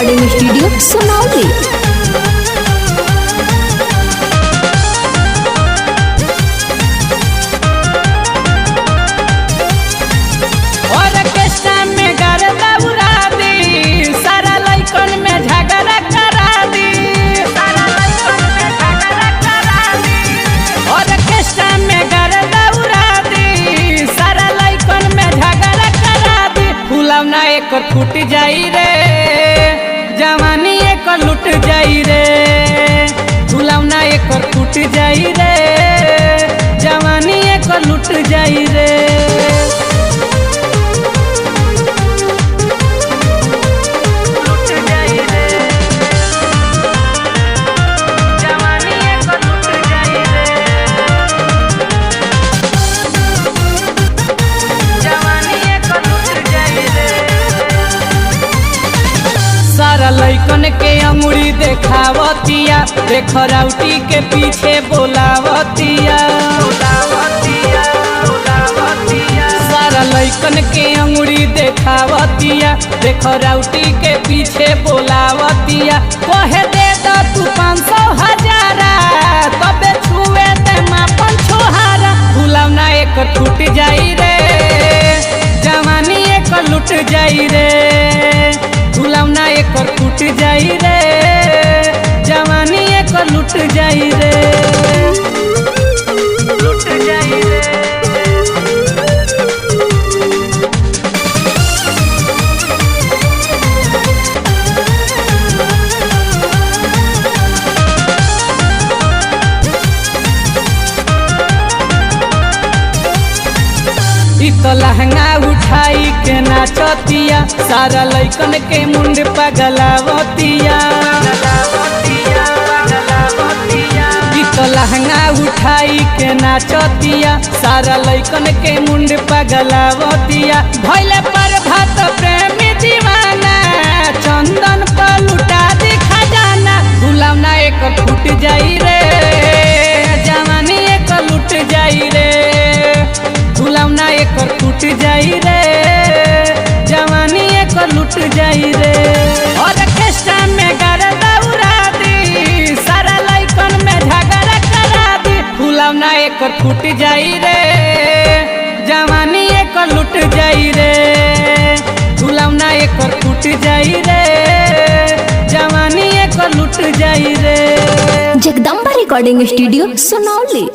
Recording studio Sonauli. एकर फूट जाई रे जवानी एकर लुट जाई रे, भुलावना एकर फूट जाई रे जवानी एकर लुट जाई रे। लइकन के अंगुरी देखावतिया, देख राउटी के पीछे बोलावतिया। सारा लइकन के अंगुरी देखावतिया, देख राउटी के पीछे बोलावतिया। कहे दे दो तू 500 हजारा, तबे छुए ते मापन छोहारा। भुलावना एकर टूट जाई रे जवानी एकर लुट जाई रे, भुलावना एकर टूट जाई रे जवानी एकर लुट जाई रे, लुट जाई रे। तो लहंगा उठाई के नाचतिया, सारा लइकन के मुंड पगलावतिया। तो लहंगा उठाई के नाचतिया, सारा लइकन के मुंड पगलावतिया। भइले पर भात प्रेमी दीवाना, चंदन पर लुटा दी खजाना। भुलावना एकर फूट जाई रे जवानी एकर लुट जाई रे, भुलावना एकर टूट जाई रे जवानी एकर लुट जाई रे। और केस्टा में गरदा उड़ा दी, सारा लइकन में झगड़ा करा दी। भुलावना एकर टूट जाई रे जवानी एकर लुट जाई रे, भुलावना एकर टूट जाई रे जवानी एकर लुट जाई रे। Jagdamba recording studio Sonauli.